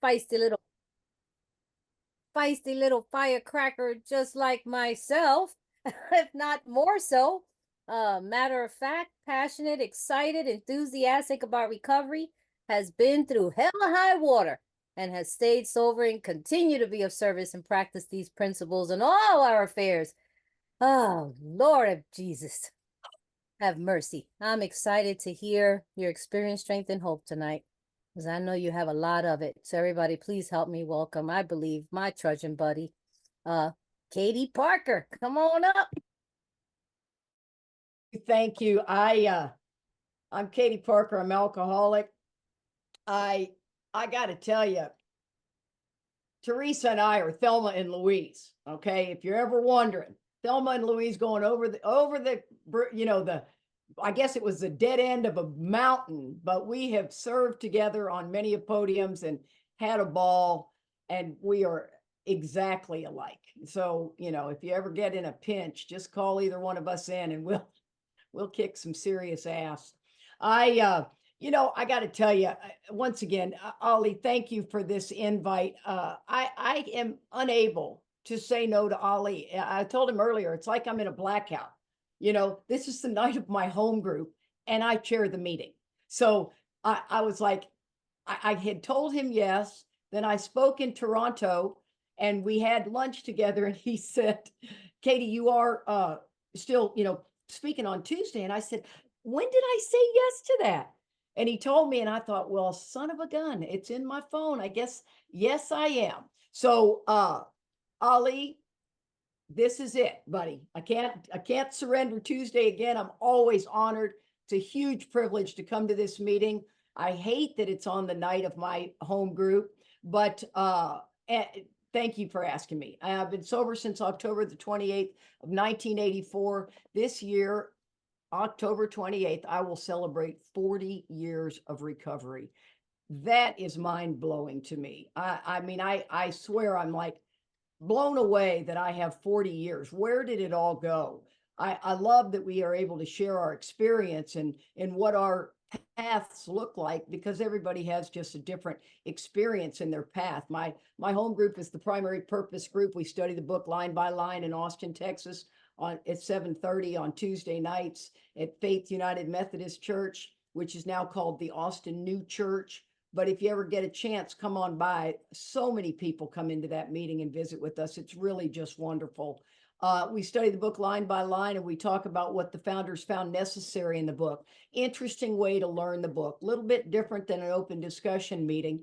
feisty little feisty little firecracker just like myself, if not more so. Matter of fact, passionate, excited, enthusiastic about recovery, has been through hell or high water and has stayed sober and continue to be of service and practice these principles in all our affairs. Oh, Lord of Jesus, have mercy. I'm excited to hear your experience, strength, and hope tonight, because I know you have a lot of it. So everybody, please help me welcome, I believe, my trudging buddy, uh, Katie Parker. Come on up. Thank you. I'm Katie Parker. I'm alcoholic. I got to tell you, Teresa and I are Thelma and Louise. Okay, if you're ever wondering, Thelma and Louise going over the I guess it was the dead end of a mountain, but we have served together on many podiums and had a ball, and we are exactly alike. So, if you ever get in a pinch, just call either one of us in and we'll kick some serious ass. I got to tell you, once again, Ollie, thank you for this invite. I am unable to say no to Ollie. I told him earlier, it's like I'm in a blackout. This is the night of my home group, and I chair the meeting. So I was like, I had told him yes. Then I spoke in Toronto, and we had lunch together, and he said, Katie, you are still, speaking on Tuesday. And I said, when did I say yes to that? And he told me, and I thought, well, son of a gun, it's in my phone. I guess, yes, I am. So, Ali, this is it, buddy. I can't surrender Tuesday again. I'm always honored. It's a huge privilege to come to this meeting. I hate that it's on the night of my home group, but thank you for asking me. I've been sober since October the 28th of 1984. This year, October 28th, I will celebrate 40 years of recovery. That is mind blowing to me. I mean, I swear I'm like blown away that I have 40 years. Where did it all go? I love that we are able to share our experience and what our paths look like, because everybody has just a different experience in their path. My home group is the Primary Purpose Group. We study the book line by line in Austin, Texas at 7:30 on Tuesday nights at Faith United Methodist Church, which is now called the Austin New Church. But if you ever get a chance, come on by. So many people come into that meeting and visit with us. It's really just wonderful. We study the book line by line, and we talk about what the founders found necessary in the book. Interesting way to learn the book. A little bit different than an open discussion meeting.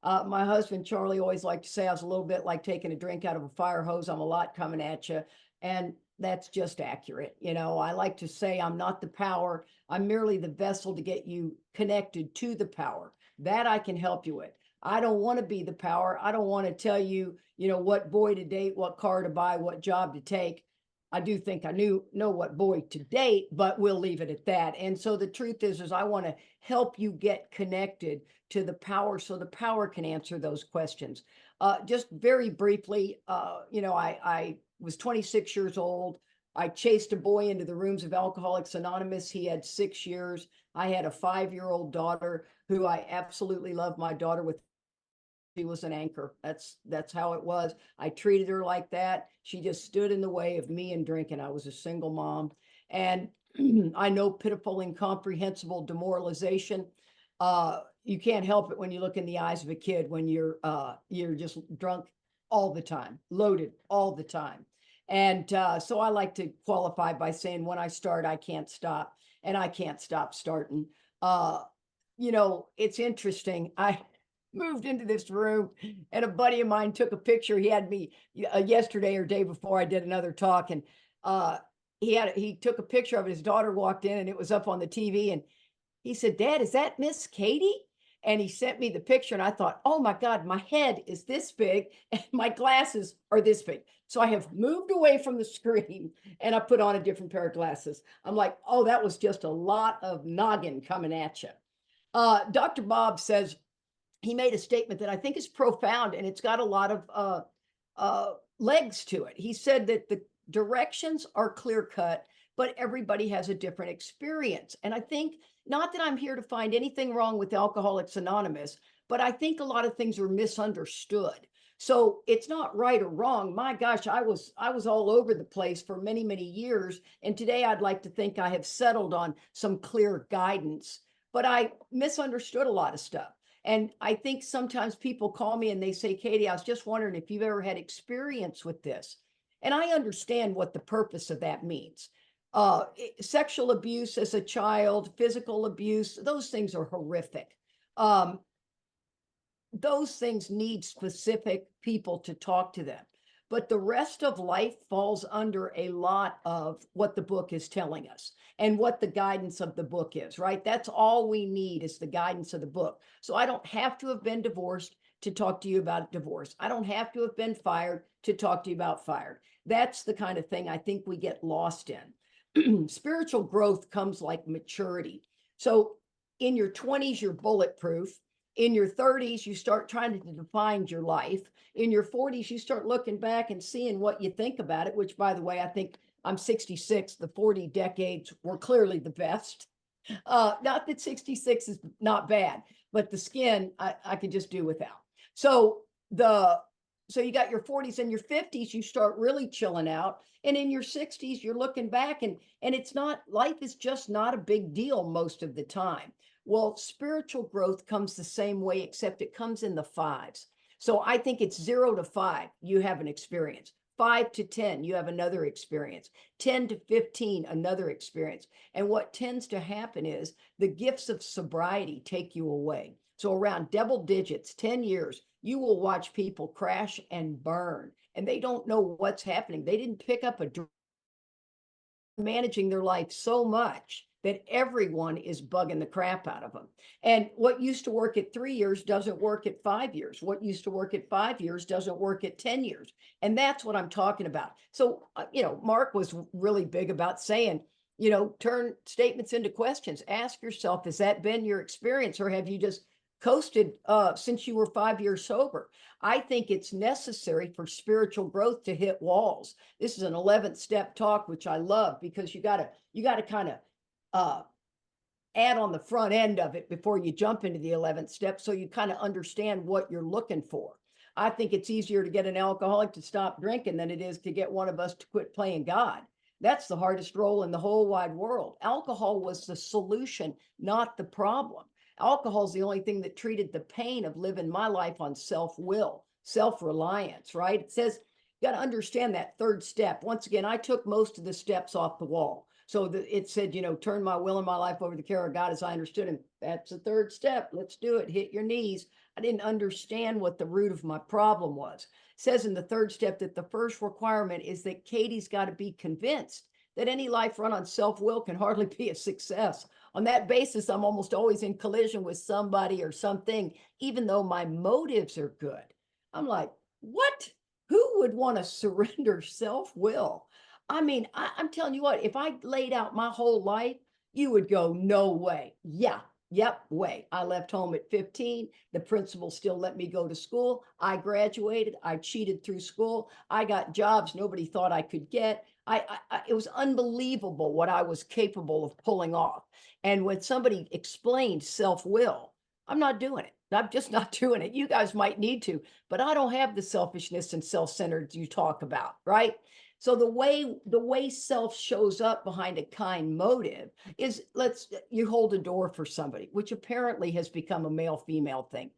My husband, Charlie, always liked to say I was a little bit like taking a drink out of a fire hose. I'm a lot coming at you. And that's just accurate. I like to say I'm not the power. I'm merely the vessel to get you connected to the power. That I can help you with. I don't want to be the power. I don't want to tell you, what boy to date, what car to buy, what job to take. I do think I know what boy to date, but we'll leave it at that. And so the truth is I want to help you get connected to the power so the power can answer those questions. Just very briefly, I was 26 years old. I chased a boy into the rooms of Alcoholics Anonymous. He had 6 years. I had a 5-year-old daughter who I absolutely love. My daughter with she was an anchor. That's how it was. I treated her like that. She just stood in the way of me and drinking. I was a single mom, and I know pitiful, incomprehensible demoralization. You can't help it when you look in the eyes of a kid when you're just drunk all the time, loaded all the time. And so I like to qualify by saying when I start, I can't stop, and I can't stop starting. It's interesting. I moved into this room, and a buddy of mine took a picture. He had me yesterday or day before I did another talk, and he took a picture of it. His daughter walked in, and it was up on the TV, and he said, "Dad, is that Miss Katie?" And he sent me the picture, and I thought, oh my God, my head is this big and my glasses are this big. So I have moved away from the screen and I put on a different pair of glasses. I'm like, oh, that was just a lot of noggin coming at you. Dr. Bob says he made a statement that I think is profound, and it's got a lot of legs to it. He said that the directions are clear cut, but everybody has a different experience. And I think, not that I'm here to find anything wrong with Alcoholics Anonymous, but I think a lot of things are misunderstood. So it's not right or wrong. My gosh, I was all over the place for many, many years. And today I'd like to think I have settled on some clear guidance, but I misunderstood a lot of stuff. And I think sometimes people call me and they say, Katie, I was just wondering if you've ever had experience with this. And I understand what the purpose of that means. Sexual abuse as a child, physical abuse, those things are horrific. Um, those things need specific people to talk to them. But the rest of life falls under a lot of what the book is telling us and what the guidance of the book is, right? That's all we need is the guidance of the book. So I don't have to have been divorced to talk to you about divorce. I don't have to have been fired to talk to you about fired. That's the kind of thing I think we get lost in. Spiritual growth comes like maturity. So in your 20s, you're bulletproof. In your 30s, you start trying to define your life. In your 40s, you start looking back and seeing what you think about it, which, by the way, I think I'm 66. The 40 decades were clearly the best. Not that 66 is not bad, but the skin I could just do without. So the so you got your 40s and your 50s, you start really chilling out. And in your 60s, you're looking back and it's not, life is just not a big deal most of the time. Well, spiritual growth comes the same way, except it comes in the fives. So I think it's 0 to 5, you have an experience. 5 to 10, you have another experience. 10 to 15, another experience. And what tends to happen is the gifts of sobriety take you away. So around double digits, 10 years, you will watch people crash and burn, and they don't know what's happening. They didn't pick up a managing their life so much that everyone is bugging the crap out of them. And what used to work at 3 years doesn't work at 5 years. What used to work at 5 years doesn't work at 10 years. And that's what I'm talking about. So, Mark was really big about saying, turn statements into questions. Ask yourself, has that been your experience, or have you just coasted since you were 5 years sober? I think it's necessary for spiritual growth to hit walls. This is an 11th step talk, which I love, because you gotta kind of uh, add on the front end of it before you jump into the 11th step, so you kind of understand what you're looking for. I think it's easier to get an alcoholic to stop drinking than it is to get one of us to quit playing God. That's the hardest role in the whole wide world. Alcohol was the solution, not the problem. Alcohol is the only thing that treated the pain of living my life on self-will, self-reliance, right? It says you got to understand that third step. Once again, I took most of the steps off the wall. So it said, turn my will and my life over to the care of God as I understood him. That's the third step. Let's do it. Hit your knees. I didn't understand what the root of my problem was. It says in the third step that the first requirement is that Katie's got to be convinced that any life run on self-will can hardly be a success. On that basis, I'm almost always in collision with somebody or something, even though my motives are good. I'm like, what? Who would want to surrender self-will? I mean, I'm telling you what, if I laid out my whole life, you would go, no way. Yeah, yep, way. I left home at 15. The principal still let me go to school. I graduated. I cheated through school. I got jobs nobody thought I could get. It was unbelievable what I was capable of pulling off. And when somebody explained self-will, I'm not doing it. I'm just not doing it. You guys might need to, but I don't have the selfishness and self-centered you talk about, right? So the way self shows up behind a kind motive is, you hold a door for somebody, which apparently has become a male female thing.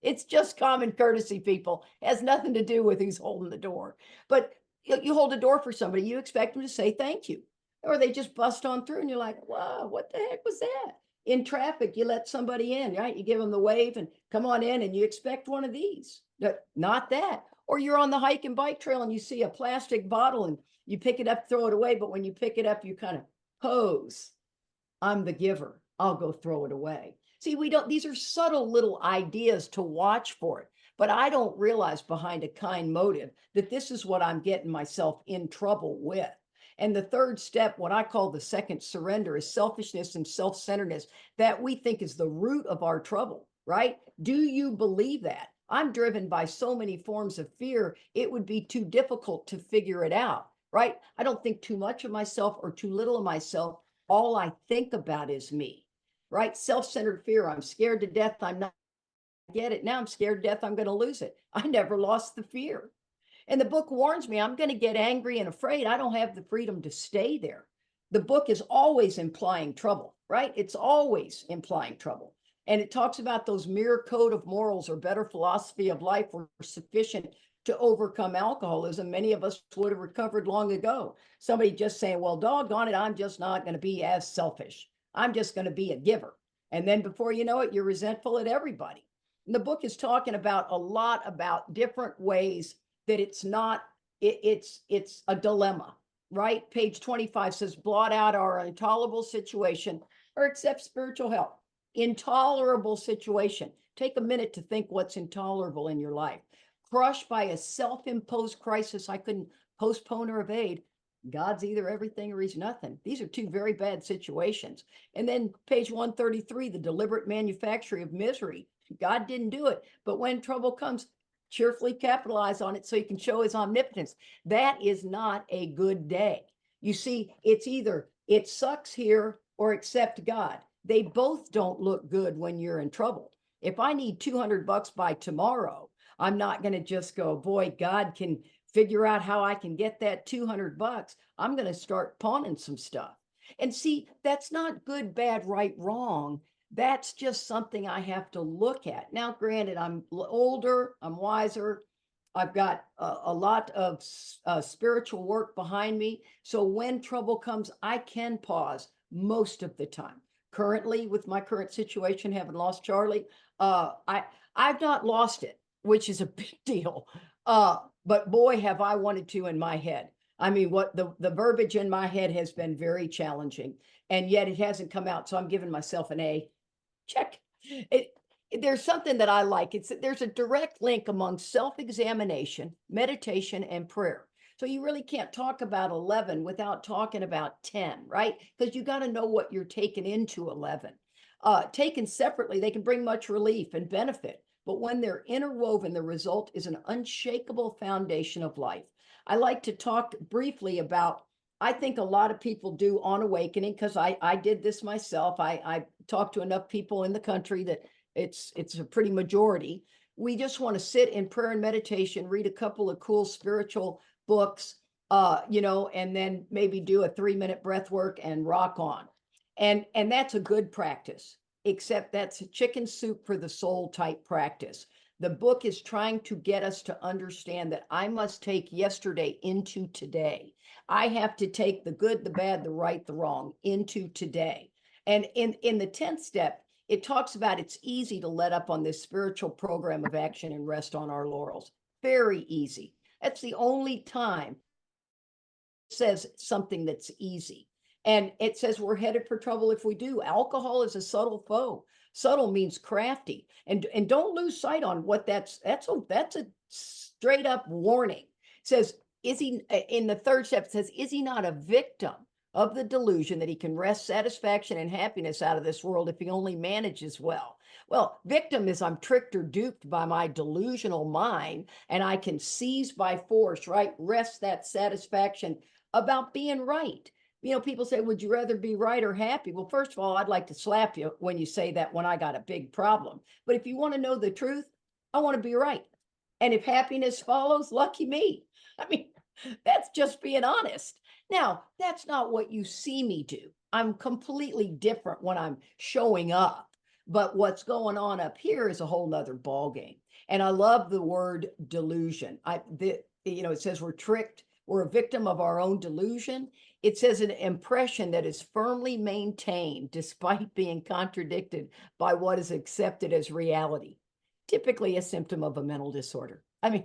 It's just common courtesy, people. It has nothing to do with who's holding the door. But you hold a door for somebody, you expect them to say thank you, or they just bust on through, and you're like, wow, what the heck was that? In traffic, you let somebody in, right? You give them the wave and come on in, and you expect one of these. Not that. Or you're on the hike and bike trail and you see a plastic bottle and you pick it up, throw it away. But when you pick it up, you kind of pose, I'm the giver. I'll go throw it away. See, these are subtle little ideas to watch for it. But I don't realize behind a kind motive that this is what I'm getting myself in trouble with. And the third step, what I call the second surrender, is selfishness and self-centeredness that we think is the root of our trouble, right? Do you believe that? I'm driven by so many forms of fear, it would be too difficult to figure it out, right? I don't think too much of myself or too little of myself. All I think about is me, right? Self-centered fear. I'm scared to death. I'm not get it. Now I'm scared to death I'm going to lose it. I never lost the fear. And the book warns me I'm going to get angry and afraid. I don't have the freedom to stay there. The book is always implying trouble, right? It's always implying trouble. And it talks about those mere code of morals or better philosophy of life were sufficient to overcome alcoholism. Many of us would have recovered long ago. Somebody just saying, well, doggone it, I'm just not going to be as selfish. I'm just going to be a giver. And then before you know it, you're resentful at everybody. And the book is talking about a lot about different ways that it's not, it's a dilemma, right? Page 25 says, blot out our intolerable situation or accept spiritual help. Intolerable situation. Take a minute to think what's intolerable in your life. Crushed by a self-imposed crisis I couldn't postpone or evade. God's either everything or he's nothing. These are two very bad situations. And then page 133, the deliberate manufacturing of misery. God didn't do it, but when trouble comes, cheerfully capitalize on it so he can show his omnipotence. That is not a good day. You see, it's either it sucks here or accept God. They both don't look good when you're in trouble. If I need $200 by tomorrow, I'm not going to just go, boy, God can figure out how I can get that $200. I'm going to start pawning some stuff. And see, that's not good, bad, right, wrong. That's just something I have to look at. Now, granted, I'm older, I'm wiser, I've got a lot of spiritual work behind me. So when trouble comes, I can pause most of the time. Currently, with my current situation, having lost Charlie, I've not lost it, which is a big deal. But boy, have I wanted to in my head. I mean, what the verbiage in my head has been very challenging, and yet it hasn't come out. So I'm giving myself an A. Check. It, there's something that I like. There's a direct link among self-examination, meditation, and prayer. So you really can't talk about 11 without talking about 10, right? Because you got to know what you're taking into 11. Taken separately, they can bring much relief and benefit, but when they're interwoven, the result is an unshakable foundation of life. I like to talk briefly about, I think a lot of people do on awakening, because I did this myself. I talked to enough people in the country that it's a pretty majority. We just want to sit in prayer and meditation, read a couple of cool spiritual books, and then maybe do a 3-minute breath work and rock on. And that's a good practice, except that's a chicken soup for the soul type practice. The book is trying to get us to understand that I must take yesterday into today. I have to take the good, the bad, the right, the wrong into today. And in the 10th step, it talks about it's easy to let up on this spiritual program of action and rest on our laurels. Very easy. That's the only time it says something that's easy. And it says we're headed for trouble if we do. Alcohol is a subtle foe. Subtle means crafty. And don't lose sight on what that's a straight up warning. It says, is he, in the 3rd step, it says, is he not a victim of the delusion that he can wrest satisfaction and happiness out of this world if he only manages well? Well, victim is I'm tricked or duped by my delusional mind, and I can seize by force, right? Wrest that satisfaction about being right. People say, would you rather be right or happy? Well, first of all, I'd like to slap you when you say that when I got a big problem. But if you want to know the truth, I want to be right. And if happiness follows, lucky me. I mean, that's just being honest. Now, that's not what you see me do. I'm completely different when I'm showing up. But what's going on up here is a whole nother ballgame. And I love the word delusion. It says we're tricked. We're a victim of our own delusion. It says an impression that is firmly maintained despite being contradicted by what is accepted as reality, typically a symptom of a mental disorder. I mean,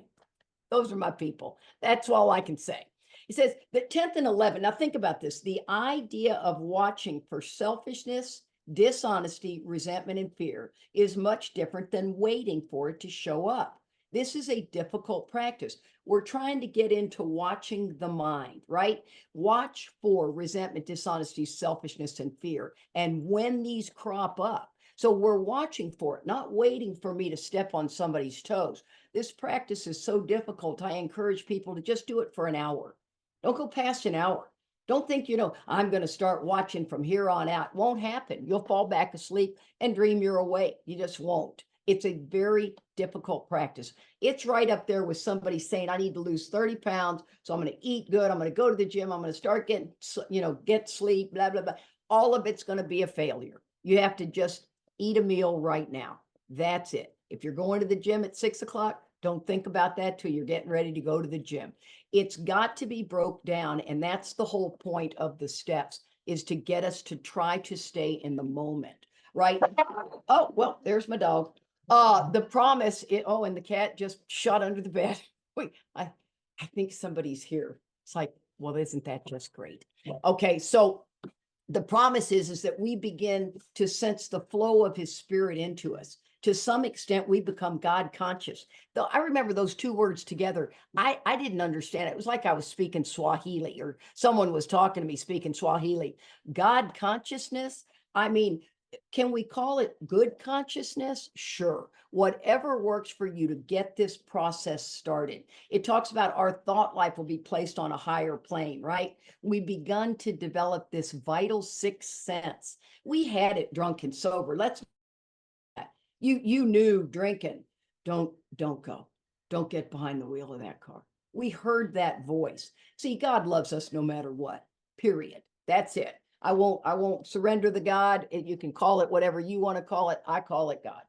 those are my people. That's all I can say. It says the 10th and 11th. Now think about this. The idea of watching for selfishness, dishonesty, resentment, and fear is much different than waiting for it to show up. This is a difficult practice. We're trying to get into watching the mind, right? Watch for resentment, dishonesty, selfishness, and fear. And when these crop up, so we're watching for it, not waiting for me to step on somebody's toes. This practice is so difficult. I encourage people to just do it for an hour. Don't go past an hour. Don't think, I'm going to start watching from here on out. It won't happen. You'll fall back asleep and dream you're awake. You just won't. It's a very difficult practice. It's right up there with somebody saying, I need to lose 30 pounds. So I'm going to eat good. I'm going to go to the gym. I'm going to start getting, get sleep, blah, blah, blah. All of it's going to be a failure. You have to just eat a meal right now. That's it. If you're going to the gym at 6 o'clock, don't think about that till you're getting ready to go to the gym. It's got to be broke down. And that's the whole point of the steps, is to get us to try to stay in the moment, right? Oh, well, there's my dog. The promise, and the cat just shot under the bed. Wait, I think somebody's here. It's like, well, isn't that just great? Okay, so the promise is that we begin to sense the flow of his spirit into us. To some extent, we become God conscious. Though I remember those two words together, I didn't understand it. It was like I was speaking Swahili, or someone was talking to me speaking Swahili. God consciousness, I mean, can we call it good consciousness? Sure. Whatever works for you to get this process started. It talks about our thought life will be placed on a higher plane, right? We've begun to develop this vital sixth sense. We had it drunk and sober. You knew drinking. Don't go. Don't get behind the wheel of that car. We heard that voice. See, God loves us no matter what. Period. That's it. I won't surrender the God. You can call it whatever you want to call it. I call it God.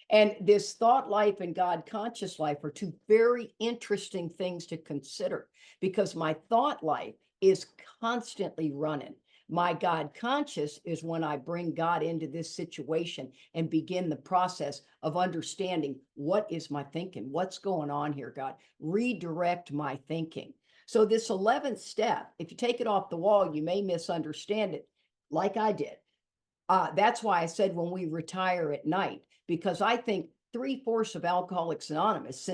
And this thought life and God conscious life are two very interesting things to consider, because my thought life is constantly running. My God conscious is when I bring God into this situation and begin the process of understanding, what is my thinking? What's going on here, God? Redirect my thinking. So this 11th step, if you take it off the wall, you may misunderstand it like I did. That's why I said when we retire at night, because I think 3/4 of Alcoholics Anonymous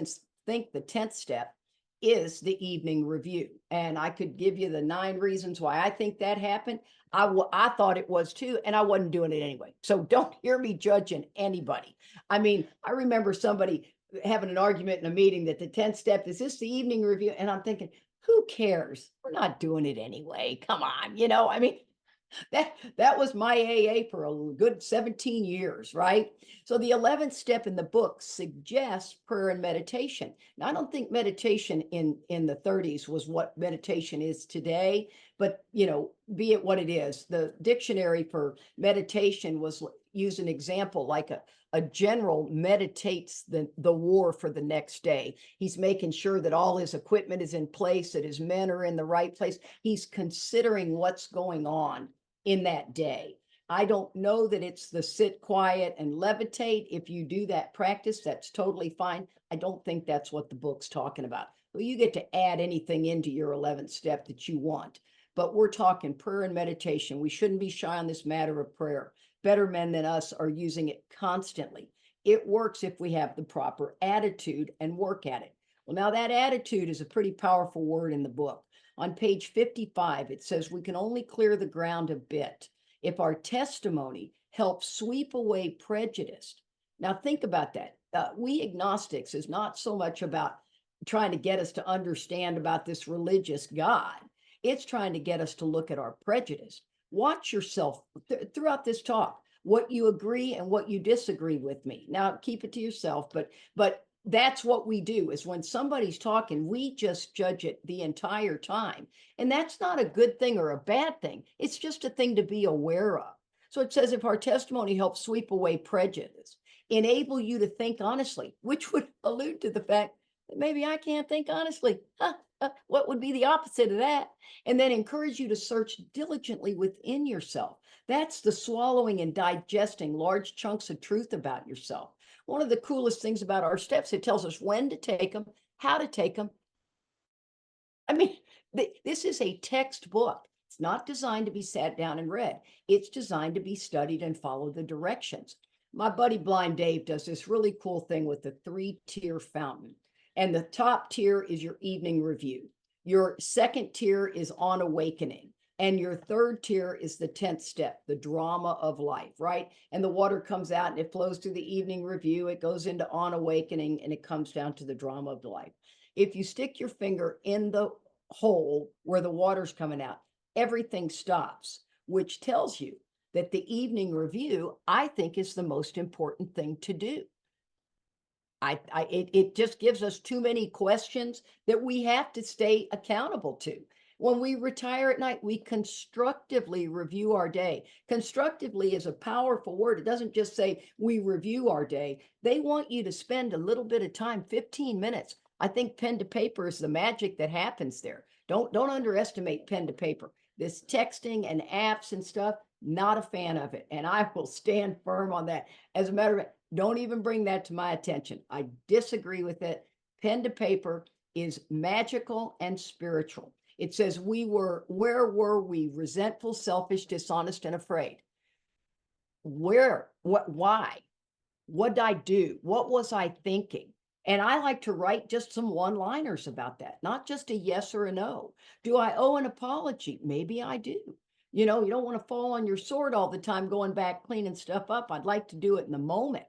think the 10th step is the evening review. And I could give you the 9 reasons why I think that happened. I thought it was too, and I wasn't doing it anyway. So don't hear me judging anybody. I mean, I remember somebody having an argument in a meeting that the 10th step is this the evening review. And I'm thinking, who cares? We're not doing it anyway. Come on. I mean, that was my AA for a good 17 years, right? So the 11th step in the book suggests prayer and meditation. Now, I don't think meditation in the 30s was what meditation is today, but be it what it is. The dictionary for meditation was use an example like a general meditates the war for the next day. He's making sure that all his equipment is in place, that his men are in the right place. He's considering what's going on in that day. I don't know that it's the sit quiet and levitate. If you do that practice, that's totally fine. I don't think that's what the book's talking about. Well, you get to add anything into your 11th step that you want. But we're talking prayer and meditation. We shouldn't be shy on this matter of prayer. Better men than us are using it constantly. It works if we have the proper attitude and work at it. Well, now that attitude is a pretty powerful word in the book. On page 55, it says we can only clear the ground a bit if our testimony helps sweep away prejudice. Now, think about that. We agnostics is not so much about trying to get us to understand about this religious God. It's trying to get us to look at our prejudice. Watch yourself throughout this talk, what you agree and what you disagree with me. Now, keep it to yourself, but that's what we do, is when somebody's talking, we just judge it the entire time. And that's not a good thing or a bad thing. It's just a thing to be aware of. So it says, if our testimony helps sweep away prejudice, enable you to think honestly, which would allude to the fact that maybe I can't think honestly. What would be the opposite of that? And then encourage you to search diligently within yourself. That's the swallowing and digesting large chunks of truth about yourself. One of the coolest things about our steps, it tells us when to take them, how to take them. I mean, this is a textbook. It's not designed to be sat down and read. It's designed to be studied and follow the directions. My buddy Blind Dave does this really cool thing with the 3-tier fountain. And the top tier is your evening review. Your second tier is on awakening. And your third tier is the 10th step, the drama of life, right? And the water comes out and it flows to the evening review. It goes into on awakening and it comes down to the drama of life. If you stick your finger in the hole where the water's coming out, everything stops, which tells you that the evening review, I think, is the most important thing to do. It just gives us too many questions that we have to stay accountable to. When we retire at night, we constructively review our day. Constructively is a powerful word. It doesn't just say we review our day. They want you to spend a little bit of time, 15 minutes. I think pen to paper is the magic that happens there. Don't underestimate pen to paper. This texting and apps and stuff, not a fan of it. And I will stand firm on that. As a matter of fact, don't even bring that to my attention. I disagree with it. Pen to paper is magical and spiritual. It says where were we? Resentful, selfish, dishonest, and afraid. Where? What? Why? What did I do? What was I thinking? And I like to write just some one-liners about that, not just a yes or a no. Do I owe an apology? Maybe I do. You know, you don't want to fall on your sword all the time going back, cleaning stuff up. I'd like to do it in the moment.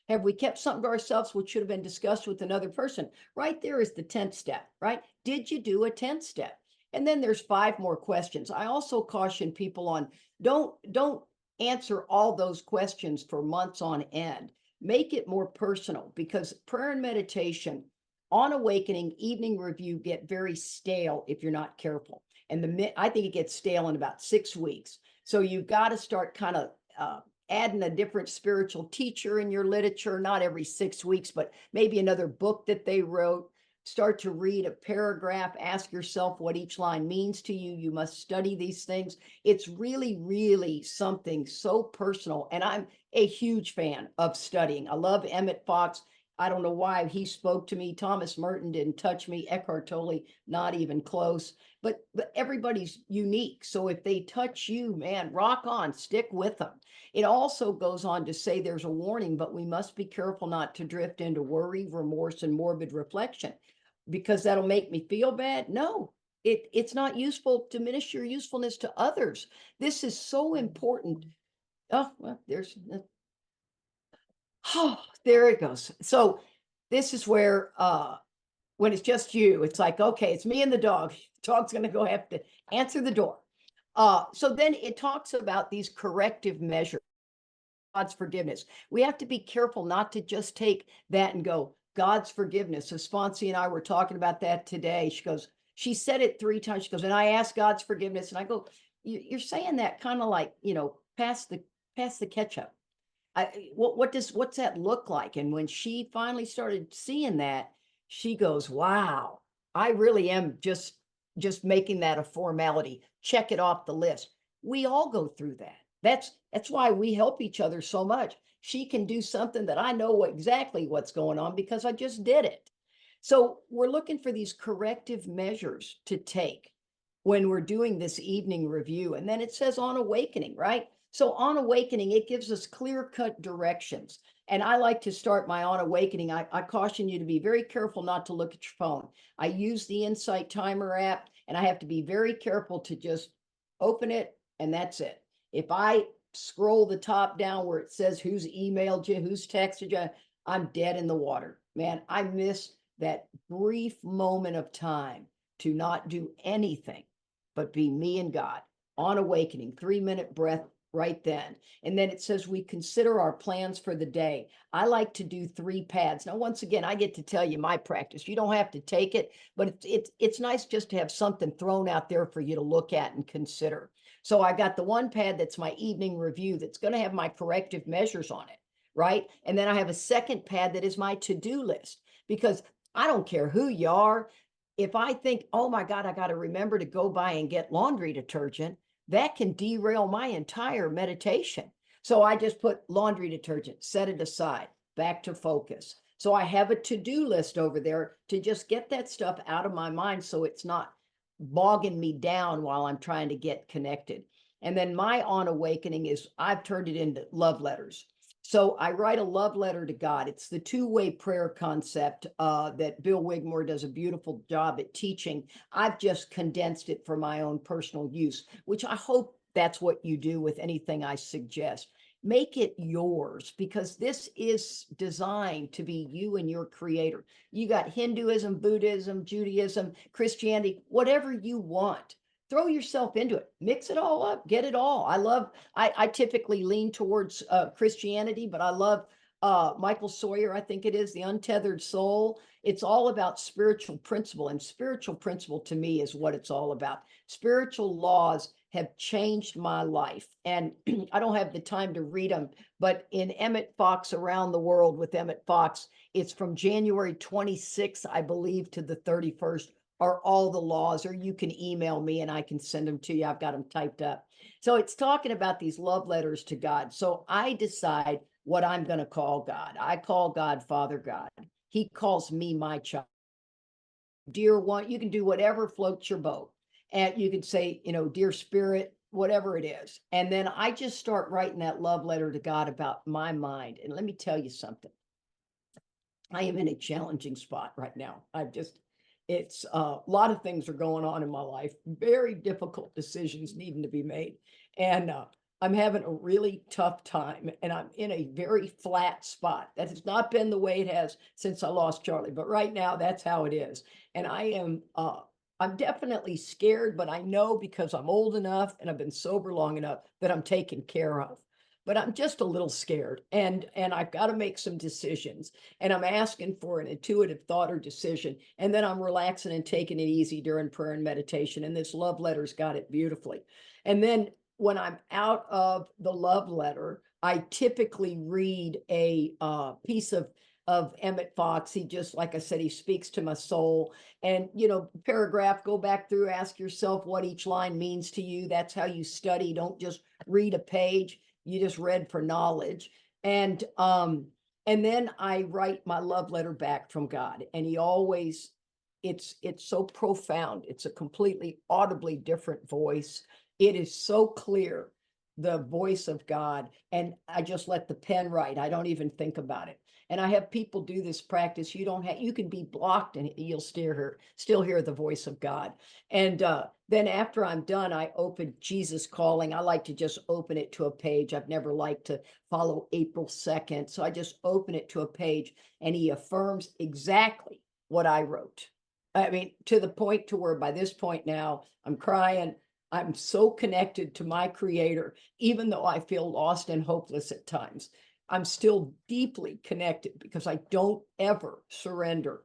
Have we kept something to ourselves which should have been discussed with another person? Right there is the 10th step, right? Did you do a 10th step? And then there's 5 more questions. I also caution people on don't answer all those questions for months on end. Make it more personal, because prayer and meditation, on awakening, evening review get very stale if you're not careful. And I think it gets stale in about 6 weeks. So you've got to start kind of adding a different spiritual teacher in your literature, not every 6 weeks, but maybe another book that they wrote. Start to read a paragraph, ask yourself what each line means to you. You must study these things. It's really, really something so personal. And I'm a huge fan of studying. I love Emmett Fox. I don't know why he spoke to me. Thomas Merton didn't touch me. Eckhart Tolle, not even close. But everybody's unique. So if they touch you, man, rock on, stick with them. It also goes on to say there's a warning, but we must be careful not to drift into worry, remorse, and morbid reflection, because that'll make me feel bad. No, it's not useful. Diminish your usefulness to others. This is so important. Oh, well, oh, there it goes. So this is where when it's just you, it's like, okay, it's me and the dog. The dog's gonna go have to answer the door. So then it talks about these corrective measures. God's forgiveness. We have to be careful not to just take that and go, God's forgiveness. So Sponsi and I were talking about that today. She said it 3 times. She goes, and I asked God's forgiveness. And I go, you're saying that kind of like, pass the ketchup. What's that look like? And when she finally started seeing that, she goes, wow, I really am just making that a formality. Check it off the list. We all go through that. That's why we help each other so much. She can do something that I know exactly what's going on because I just did it. So we're looking for these corrective measures to take when we're doing this evening review. And then it says on awakening, right? So on awakening, it gives us clear-cut directions. And I like to start my on awakening. I caution you to be very careful not to look at your phone. I use the Insight Timer app, and I have to be very careful to just open it, and that's it. If I scroll the top down where it says who's emailed you, who's texted you, I'm dead in the water. Man, I miss that brief moment of time to not do anything but be me and God on awakening, 3-minute breath right then. And then it says we consider our plans for the day. I like to do 3 pads. Now, once again, I get to tell you my practice. You don't have to take it, but it's nice just to have something thrown out there for you to look at and consider. So I got the 1 pad that's my evening review that's going to have my corrective measures on it, right? And then I have a 2nd pad that is my to-do list, because I don't care who you are. If I think, oh my God, I got to remember to go by and get laundry detergent, that can derail my entire meditation. So I just put laundry detergent, set it aside, back to focus. So I have a to-do list over there to just get that stuff out of my mind so it's not bogging me down while I'm trying to get connected. And then my on awakening is I've turned it into love letters. So I write a love letter to God. It's the 2-way prayer concept that Bill Wigmore does a beautiful job at teaching. I've just condensed it for my own personal use, which I hope that's what you do with anything I suggest. Make it yours, because this is designed to be you and your creator. You got Hinduism, Buddhism, Judaism, Christianity, whatever you want. Throw yourself into it, mix it all up, get it all. I typically lean towards Christianity, but I love Michael Sawyer, I think it is, The Untethered Soul. It's all about spiritual principle, and spiritual principle to me is what it's all about. Spiritual laws have changed my life, and I don't have the time to read them, but in Emmett Fox Around the World with Emmett Fox, it's from January 26th, I believe, to the 31st, are all the laws, or you can email me and I can send them to you. I've got them typed up. So it's talking about these love letters to God. So I decide what I'm going to call God. I call God Father God. He calls me my child. Dear one, you can do whatever floats your boat. And you can say, dear spirit, whatever it is. And then I just start writing that love letter to God about my mind. And let me tell you something. I am in a challenging spot right now. It's a lot of things are going on in my life, very difficult decisions needing to be made. And I'm having a really tough time, and I'm in a very flat spot. That has not been the way it has since I lost Charlie, but right now that's how it is. And I'm definitely scared, but I know because I'm old enough and I've been sober long enough that I'm taken care of. But I'm just a little scared, and I've got to make some decisions, and I'm asking for an intuitive thought or decision, and then I'm relaxing and taking it easy during prayer and meditation, and this love letter's got it beautifully. And then when I'm out of the love letter, I typically read a piece of Emmett Fox. He just, like I said, he speaks to my soul. And, paragraph, go back through, ask yourself what each line means to you. That's how you study. Don't just read a page. You just read for knowledge. And then I write my love letter back from God. And he always, it's so profound. It's a completely audibly different voice. It is so clear, the voice of God. And I just let the pen write. I don't even think about it. And I have people do this practice. You can be blocked and you'll still hear the voice of God. And then after I'm done, I open Jesus Calling. I like to just open it to a page. I've never liked to follow April 2nd. So I just open it to a page, and he affirms exactly what I wrote. I mean, to the point to where by this point now, I'm crying. I'm so connected to my creator, even though I feel lost and hopeless at times. I'm still deeply connected because I don't ever surrender.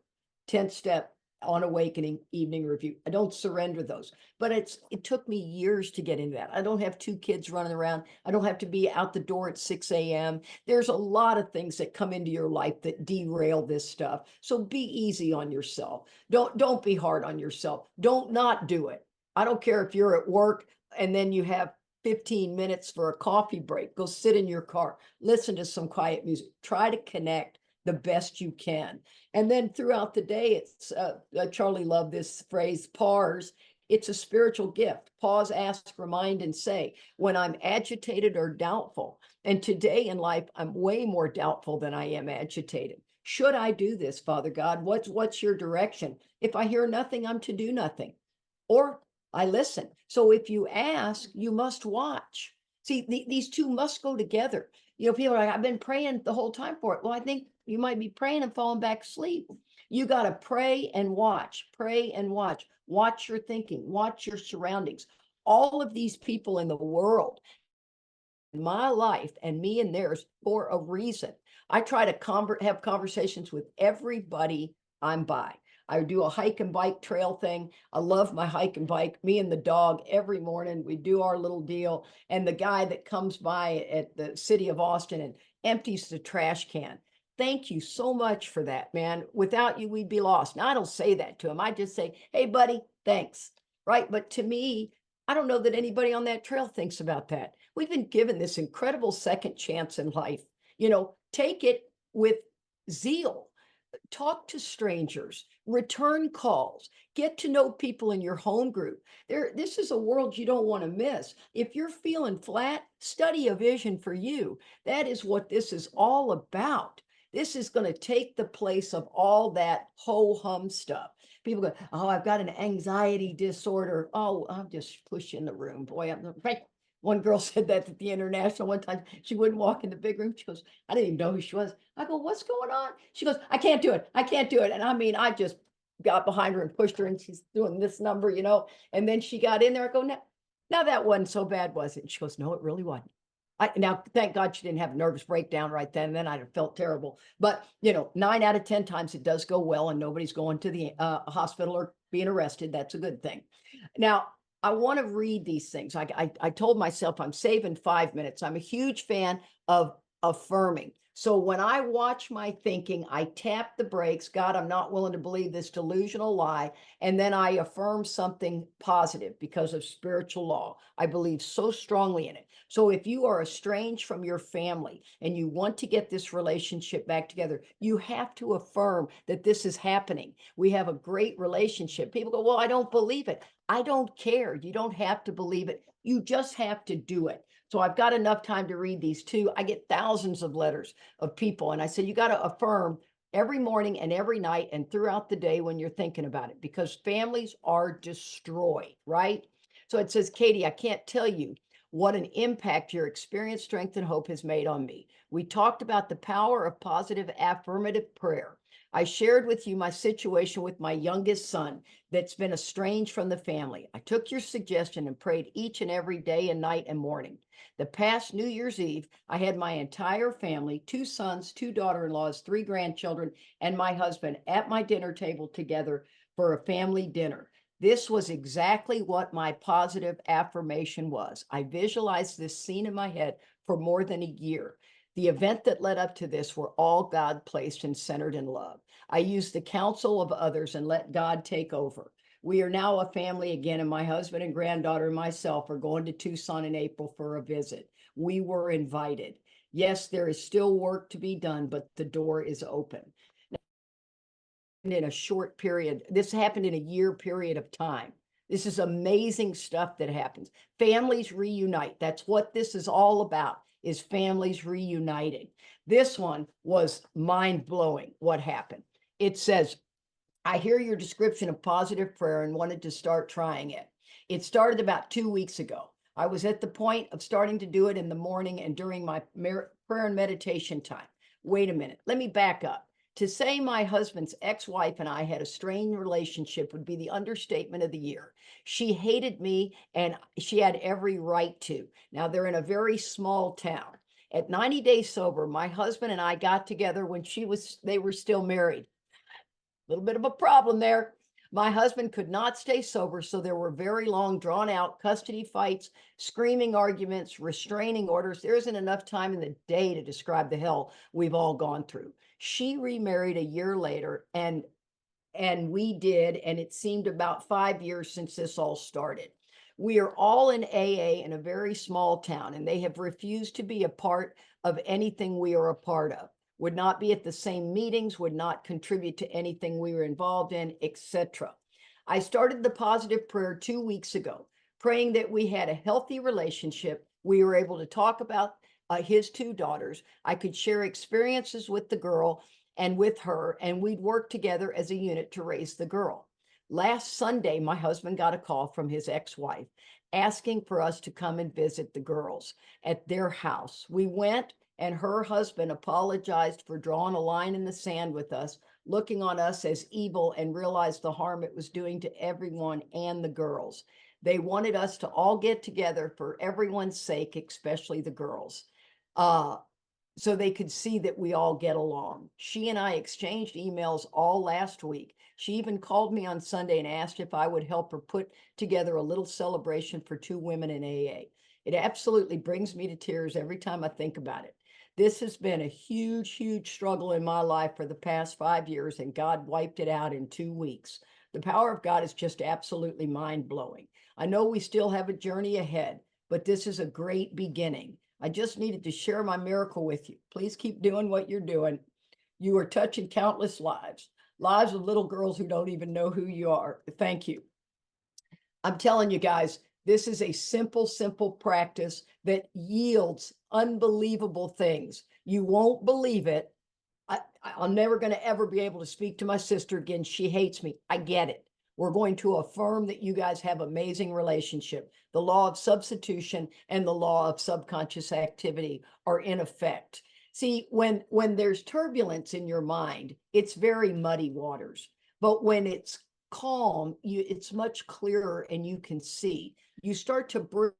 10th step on awakening, evening review. I don't surrender those, but it took me years to get into that. I don't have 2 kids running around. I don't have to be out the door at 6 a.m. There's a lot of things that come into your life that derail this stuff. So be easy on yourself. Don't be hard on yourself. Don't not do it. I don't care if you're at work and then you have 15 minutes for a coffee break. Go sit in your car, listen to some quiet music, try to connect the best you can. And then throughout the day, it's Charlie loved this phrase, pause. It's a spiritual gift. Pause, ask, remind, and say. When I'm agitated or doubtful, and today in life, I'm way more doubtful than I am agitated. Should I do this, Father God? What's your direction? If I hear nothing, I'm to do nothing. Or I listen. So if you ask, you must watch. See, these two must go together. People are like, I've been praying the whole time for it. Well, I think you might be praying and falling back asleep. You got to pray and watch, pray and watch. Watch your thinking, watch your surroundings. All of these people in the world, my life and me and theirs, for a reason. I try to have conversations with everybody I'm by. I do a hike and bike trail thing. I love my hike and bike. Me and the dog, every morning we do our little deal. And the guy that comes by at the city of Austin and empties the trash can. Thank you so much for that, man. Without you, we'd be lost. Now, I don't say that to him. I just say, hey, buddy, thanks. Right. But to me, I don't know that anybody on that trail thinks about that. We've been given this incredible second chance in life. Take it with zeal. Talk to strangers, return calls, get to know people in your home group. This is a world you don't want to miss. If you're feeling flat, study a vision for you. That is what this is all about. This is going to take the place of all that ho-hum stuff. People go, oh, I've got an anxiety disorder. Oh, I'm just pushing the room. Boy, one girl said that at the international one time. She wouldn't walk in the big room. She goes, I didn't even know who she was. I go, what's going on? She goes, I can't do it. I can't do it. And I mean, I just got behind her and pushed her, and she's doing this number, and then she got in there. I go, now that wasn't so bad, was it? And she goes, no, it really wasn't. Now, thank God she didn't have a nervous breakdown right then. Then I'd have felt terrible. But, 9 out of 10 times it does go well and nobody's going to the hospital or being arrested. That's a good thing. Now, I want to read these things. I told myself I'm saving 5 minutes. I'm a huge fan of affirming. So when I watch my thinking, I tap the brakes. God, I'm not willing to believe this delusional lie. And then I affirm something positive because of spiritual law. I believe so strongly in it. So if you are estranged from your family and you want to get this relationship back together, you have to affirm that this is happening. We have a great relationship. People go, well, I don't believe it. I don't care. You don't have to believe it. You just have to do it. So I've got enough time to read these too. I get thousands of letters of people. And I said, you got to affirm every morning and every night and throughout the day when you're thinking about it, because families are destroyed, right? So it says, Katie, I can't tell you what an impact your experience, strength, and hope has made on me. We talked about the power of positive affirmative prayer. I shared with you my situation with my youngest son that's been estranged from the family. I took your suggestion and prayed each and every day and night and morning. The past New Year's Eve, I had my entire family, 2 sons, 2 daughter-in-laws, 3 grandchildren, and my husband at my dinner table together for a family dinner. This was exactly what my positive affirmation was. I visualized this scene in my head for more than a year. The event that led up to this were all God placed and centered in love. I used the counsel of others and let God take over. We are now a family again, and my husband and granddaughter and myself are going to Tucson in April for a visit. We were invited. Yes, there is still work to be done, but the door is open. In a short period, this happened in a year period of time. This is amazing stuff that happens. Families reunite. That's what this is all about, is families reuniting. This one was mind-blowing what happened. It says, I hear your description of positive prayer and wanted to start trying it. It started about 2 weeks ago. I was at the point of starting to do it in the morning and during my prayer and meditation time. Wait a minute, let me back up. To say my husband's ex-wife and I had a strained relationship would be the understatement of the year. She hated me and she had every right to. Now they're in a very small town. At 90 days sober, my husband and I got together when they were still married. Little bit of a problem there. My husband could not stay sober, so there were very long, drawn out custody fights, screaming arguments, restraining orders. There isn't enough time in the day to describe the hell we've all gone through. She remarried a year later, and we did, and it seemed about 5 years since this all started. We are all in AA in a very small town, and they have refused to be a part of anything we are a part of, would not be at the same meetings, would not contribute to anything we were involved in, etc. I started the positive prayer 2 weeks ago, praying that we had a healthy relationship. We were able to talk about his 2 daughters. I could share experiences with the girl and with her, and we'd work together as a unit to raise the girl. Last Sunday, my husband got a call from his ex-wife asking for us to come and visit the girls at their house. We went, and her husband apologized for drawing a line in the sand with us, looking on us as evil, and realized the harm it was doing to everyone and the girls. They wanted us to all get together for everyone's sake, especially the girls. So they could see that we all get along. She and I exchanged emails all last week. She even called me on Sunday and asked if I would help her put together a little celebration for 2 women in AA. It absolutely brings me to tears every time I think about it. This has been a huge, huge struggle in my life for the past 5 years, and God wiped it out in 2 weeks. The power of God is just absolutely mind-blowing. I know we still have a journey ahead, but this is a great beginning. I just needed to share my miracle with you. Please keep doing what you're doing. You are touching countless lives, lives of little girls who don't even know who you are. Thank you. I'm telling you guys, this is a simple, simple practice that yields unbelievable things. You won't believe it. I'm never going to ever be able to speak to my sister again. She hates me. I get it. We're going to affirm that you guys have amazing relationship. The law of substitution and the law of subconscious activity are in effect. See, when there's turbulence in your mind, it's very muddy waters. But when it's calm, it's much clearer and you can see. You start to bring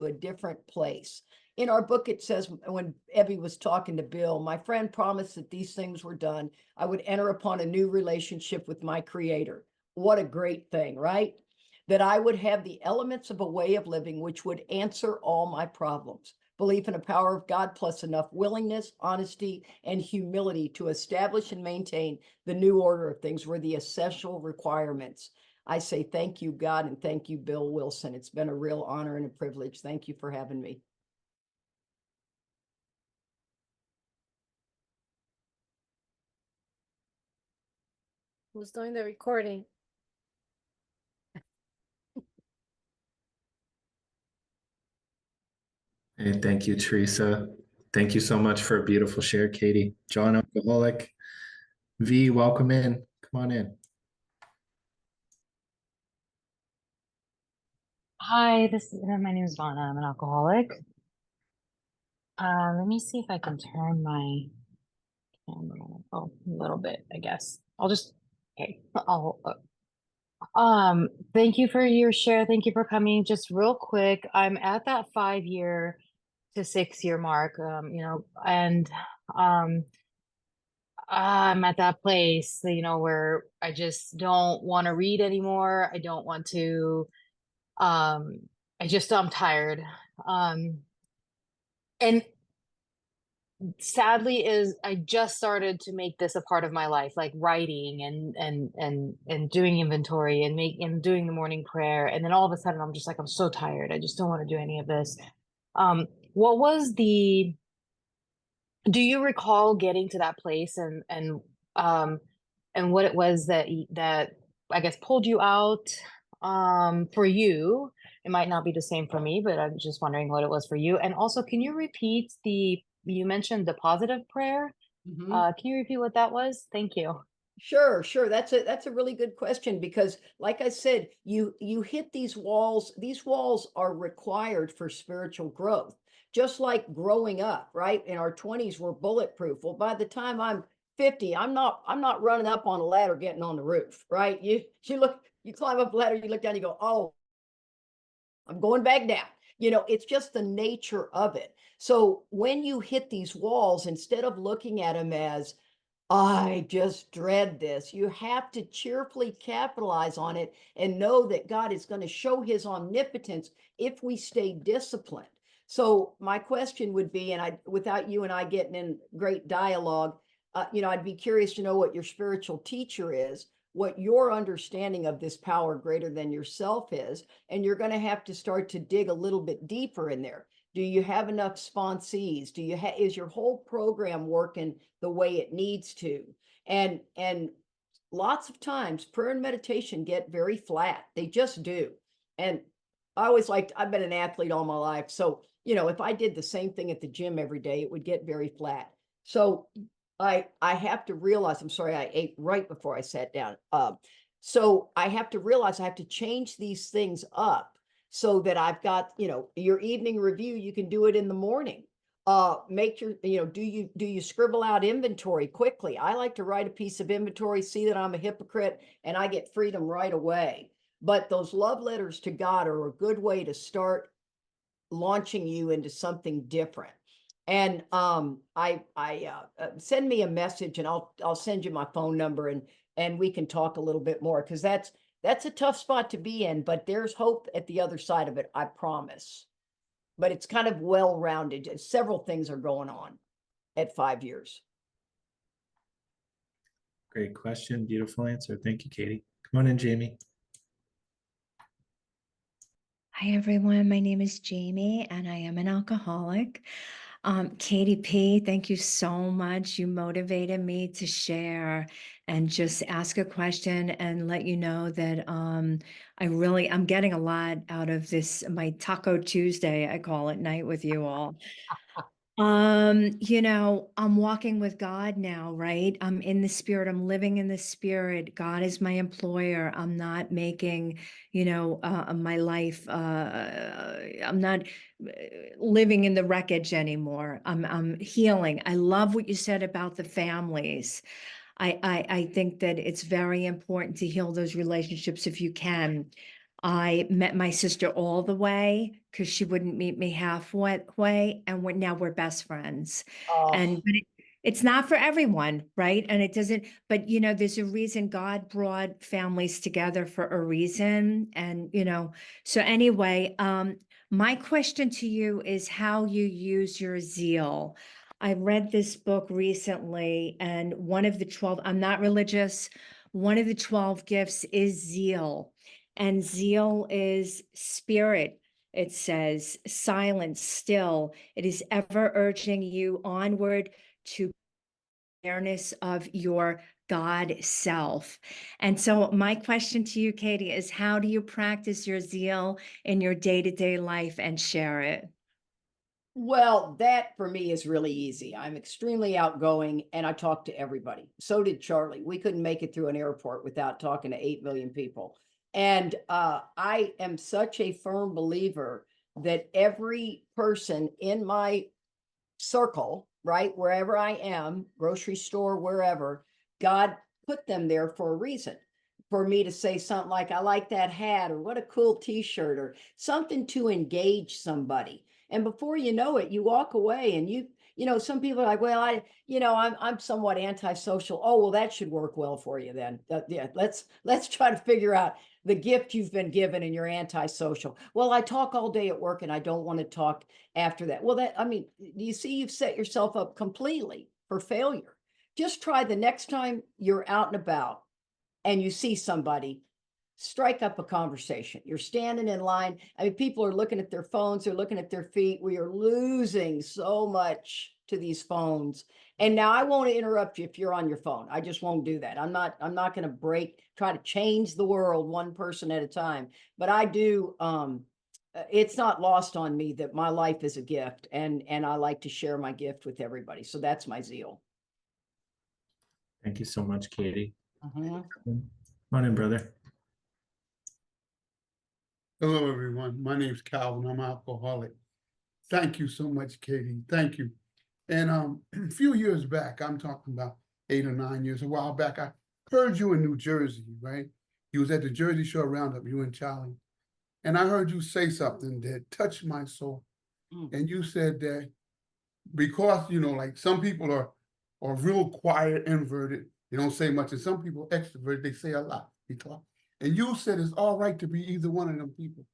a different place. in our book, it says, when Evie was talking to Bill, my friend promised that these things were done, I would enter upon a new relationship with my creator. What a great thing, right? That I would have the elements of a way of living which would answer all my problems. Belief in the power of God, plus enough willingness, honesty, and humility to establish and maintain the new order of things were the essential requirements. I say thank you, God, and thank you, Bill Wilson. It's been a real honor and a privilege. Thank you for having me. Who's doing the recording? Hey, thank you, Teresa. Thank you so much for a beautiful share, Katie. John, alcoholic. V, welcome in. Come on in. Hi, my name is Vonna. I'm an alcoholic. Let me see if I can turn my camera a little bit, I guess. Okay. Thank you for your share. Thank you for coming. Just real quick, I'm at that 5 year to 6 year mark, and um, I'm at that place, where I just don't want to read anymore. I don't want to, um, I'm tired. Um, and sadly is I just started to make this a part of my life, like writing and doing inventory and doing the morning prayer. And then all of a sudden I'm just like, I'm so tired. I just don't want to do any of this. What was do you recall getting to that place and what it was that I guess pulled you out for you? It might not be the same for me, but I'm just wondering what it was for you. And also, can you repeat you mentioned the positive prayer? Can you repeat what that was? Thank you. Sure, sure. That's a really good question, because like I said, you hit these walls. These walls are required for spiritual growth. Just like growing up, right? In our 20s, we're bulletproof. Well, by the time I'm 50, I'm not running up on a ladder getting on the roof, right? You climb up a ladder, you look down, you go, "Oh, I'm going back down." It's just the nature of it. So when you hit these walls, instead of looking at them as, I just dread this, you have to cheerfully capitalize on it and know that God is going to show his omnipotence if we stay disciplined. So my question would be, and without you and I getting in great dialogue, I'd be curious to know what your spiritual teacher is, what your understanding of this power greater than yourself is, and you're going to have to start to dig a little bit deeper in there. Do you have enough sponsees? Is your whole program working the way it needs to? And lots of times prayer and meditation get very flat. They just do. And I've been an athlete all my life. So, if I did the same thing at the gym every day, it would get very flat. So I have to realize, I'm sorry, I ate right before I sat down. So I have to realize I have to change these things up so that I've got, your evening review, you can do it in the morning. Make your, do you scribble out inventory quickly? I like to write a piece of inventory, see that I'm a hypocrite, and I get freedom right away. But those love letters to God are a good way to start launching you into something different. And send me a message, and I'll send you my phone number, and we can talk a little bit more, because that's a tough spot to be in, but there's hope at the other side of it, I promise. But it's kind of well-rounded. Several things are going on at 5 years. Great question. Beautiful answer. Thank you, Katie. Come on in, Jamie. Hi, everyone. My name is Jamie, and I am an alcoholic. Katie P., thank you so much. You motivated me to share and just ask a question and let you know that I'm getting a lot out of this, my Taco Tuesday, I call it, night with you all. I'm walking with God now, right? I'm in the spirit. I'm living in the spirit. God is my employer. I'm not making, my life. I'm not living in the wreckage anymore. I'm healing. I love what you said about the families. I think that it's very important to heal those relationships if you can. I met my sister all the way because she wouldn't meet me halfway, and now we're best friends. Oh, But it's not for everyone, right? And it doesn't, but there's a reason God brought families together for a reason. And, so anyway, my question to you is how you use your zeal. I read this book recently, and one of the 12, I'm not religious, one of the 12 gifts is zeal. And zeal is spirit. It says silent, still. It is ever urging you onward to awareness of your God self. And so my question to you, Katie, is how do you practice your zeal in your day-to-day life and share it? well, that for me is really easy. I'm extremely outgoing and I talk to everybody. So did Charlie. We couldn't make it through an airport without talking to 8 million people. And I am such a firm believer that every person in my circle, right, wherever I am, grocery store, wherever, God put them there for a reason. For me to say something like, I like that hat, or what a cool t-shirt, or something to engage somebody. And before you know it, you walk away and some people are like, well, I'm somewhat antisocial. Oh, well, that should work well for you then. Yeah, let's try to figure out the gift you've been given and you're antisocial. Well, I talk all day at work and I don't want to talk after that. Well, you see, you've set yourself up completely for failure. Just try the next time you're out and about and you see somebody, strike up a conversation. You're standing in line. I mean, people are looking at their phones, they're looking at their feet. We are losing so much to these phones. And now I won't interrupt you if you're on your phone. I just won't do that. I'm not going to try to change the world one person at a time. But I do, it's not lost on me that my life is a gift and I like to share my gift with everybody. So that's my zeal. Thank you so much, Katie. Mhm. Come on in, brother. Hello, everyone. My name's Calvin. I'm an alcoholic. Thank you so much, Katie. Thank you. And a few years back, I'm talking about 8 or 9 years, a while back, I heard you in New Jersey, right? You was at the Jersey Shore Roundup, you and Charlie. And I heard you say something that touched my soul. Mm. And you said that because, like some people are real quiet, inverted, they don't say much. And some people extroverted, they say a lot. They talk. And you said it's all right to be either one of them people.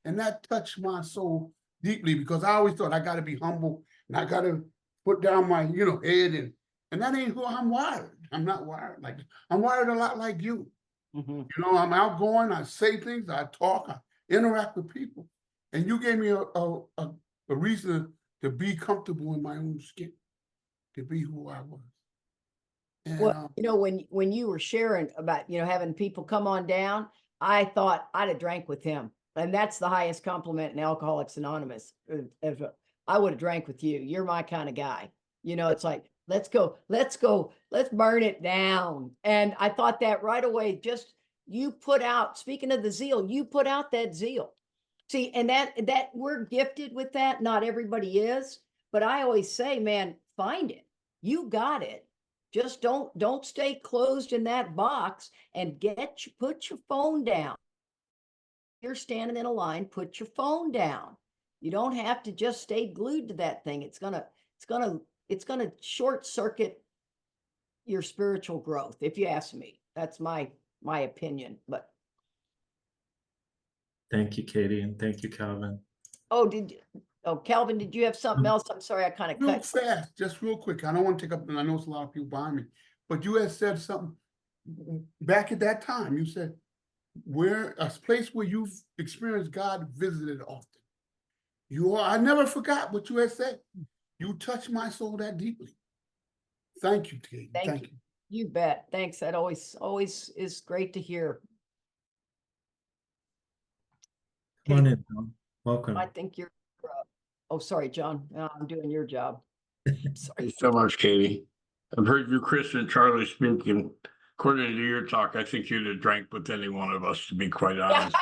And that touched my soul deeply because I always thought I got to be humble and I got to put down my, head and that ain't who I'm wired. I'm not wired like I'm wired a lot like you. Mhm. I'm outgoing. I say things. I talk. I interact with people. And you gave me a reason to be comfortable in my own skin, to be who I was. And Well, when you were sharing about, having people come on down, I thought I'd have drank with him. And that's the highest compliment in Alcoholics Anonymous. I would have drank with you. You're my kind of guy. It's like, let's go, let's burn it down. And I thought that right away, just you put out, speaking of the zeal, you put out that zeal. See, and that we're gifted with that. Not everybody is, but I always say, man, find it. You got it. Just don't stay closed in that box and put your phone down. You're standing in a line, put your phone down. You don't have to just stay glued to that thing. It's gonna short circuit your spiritual growth, if you ask me. That's my opinion. But Thank you, Katie, and thank you, Calvin. Calvin, did you have something else? I'm sorry, I kind of real cut. fast, just real quick. I don't want to take up, and I know it's a lot of people behind me, but you had said something back at that time. You said, where a place where you've experienced God visited often. I never forgot what you had said. You touched my soul that deeply. Thank you, Katie. Thank you. You bet. Thanks. That always is great to hear. Come on in, John. Welcome. I think you're. Oh, sorry, John. I'm doing your job. Sorry. Thanks so much, Katie. I've heard you, Chris, and Charlie speak, and according to your talk, I think you'd have drank with any one of us, to be quite honest.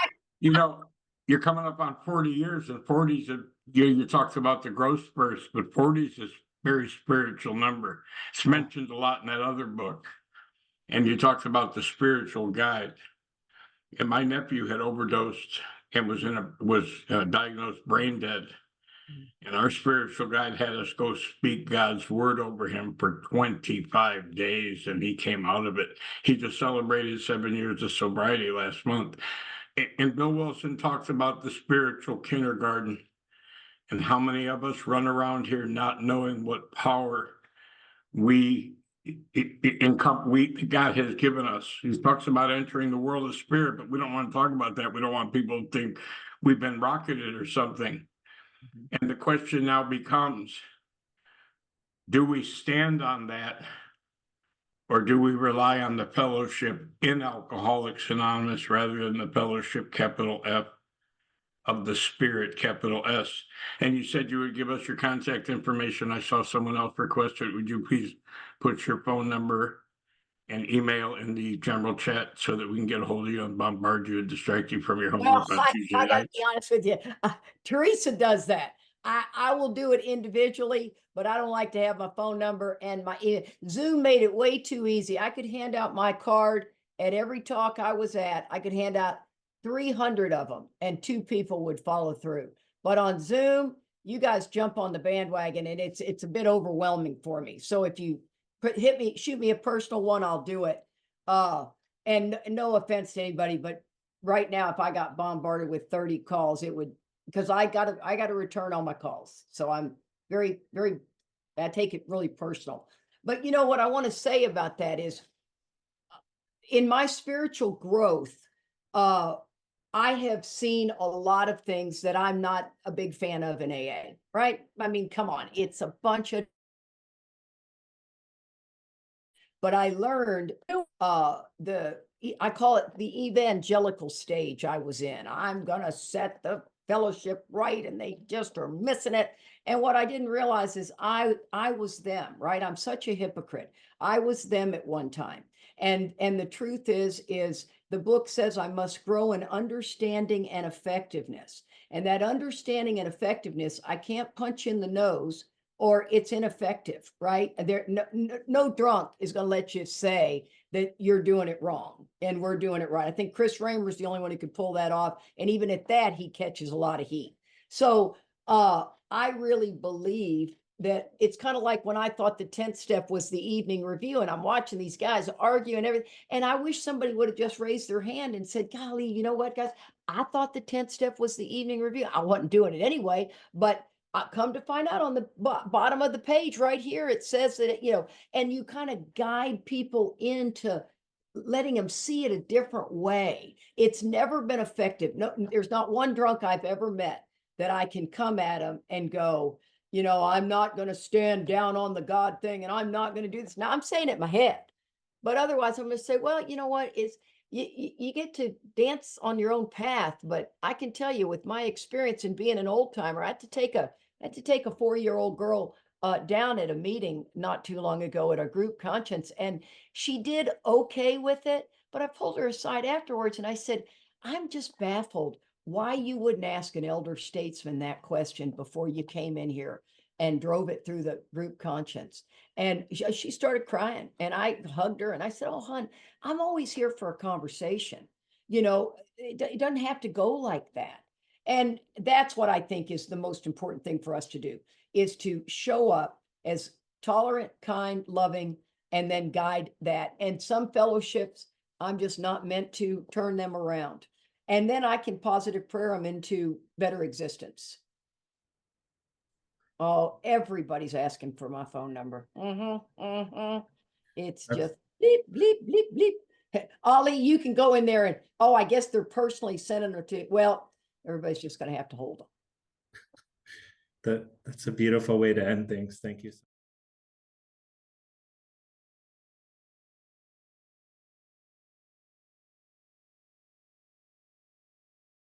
You're coming up on 40 years, and 40s, you talked about the growth spurts, but 40s is a very spiritual number. It's mentioned a lot in that other book. And you talked about the spiritual guide. And my nephew had overdosed and was diagnosed brain dead. And our spiritual guide had us go speak God's word over him for 25 days, and he came out of it. He just celebrated 7 years of sobriety last month. And Bill Wilson talks about the spiritual kindergarten and how many of us run around here not knowing what power God has given us. He talks about entering the world of spirit, but we don't want to talk about that. We don't want people to think we've been rocketed or something. And the question now becomes, do we stand on that, or do we rely on the fellowship in Alcoholics Anonymous rather than the fellowship, capital F, of the Spirit, capital S? And you said you would give us your contact information. I saw someone else request it. Would you please put your phone number and email in the general chat so that we can get a hold of you and bombard you and distract you from your Well, homework on Tuesday I gotta nights? be honest with you. Teresa does that. I will do it individually, but I don't like to have my phone number and Zoom made it way too easy. I could hand out my card at every talk I was at. I could hand out 300 of them and 2 people would follow through. But on Zoom, you guys jump on the bandwagon and it's a bit overwhelming for me. So if you shoot me a personal one, I'll do it. And no offense to anybody, but right now, if I got bombarded with 30 calls, it would, because I got to return all my calls. So I'm very, I take it really personal. But you know what I want to say about that is, in my spiritual growth, I have seen a lot of things that I'm not a big fan of in AA, right? I mean, come on, it's a bunch of, but I learned I call it the evangelical stage I was in. I'm gonna set the fellowship right, and they just are missing it. And what I didn't realize is I was them, right? I'm such a hypocrite. I was them at one time. And the truth is the book says I must grow in understanding and effectiveness. And that understanding and effectiveness, I can't punch in the nose or it's ineffective, right? No drunk is going to let you say that you're doing it wrong and we're doing it right. I think Chris Raymer's the only one who could pull that off. And even at that, he catches a lot of heat. So I really believe that it's kind of like when I thought the 10th step was the evening review and I'm watching these guys argue and everything. And I wish somebody would have just raised their hand and said, golly, you know what, guys, I thought the 10th step was the evening review. I wasn't doing it anyway, but come to find out on the bottom of the page right here, it says that, and you kind of guide people into letting them see it a different way. It's never been effective. No, there's not one drunk I've ever met that I can come at them and go, I'm not going to stand down on the God thing and I'm not going to do this. Now I'm saying it in my head, but otherwise I'm going to say, well, you know what, you get to dance on your own path. But I can tell you, with my experience in being an old timer, I had to take a 4-year-old girl down at a meeting not too long ago at a group conscience, and she did okay with it. But I pulled her aside afterwards and I said, I'm just baffled why you wouldn't ask an elder statesman that question before you came in here and drove it through the group conscience. And she started crying and I hugged her and I said, oh, hon, I'm always here for a conversation. It doesn't have to go like that. And that's what I think is the most important thing for us to do, is to show up as tolerant, kind, loving, and then guide that. And some fellowships, I'm just not meant to turn them around. And then I can positive prayer them into better existence. Oh, everybody's asking for my phone number. It's just bleep, bleep, bleep, bleep. Ollie, you can go in there and, I guess they're personally sending her to, well, everybody's just going to have to hold them. That's a beautiful way to end things. Thank you.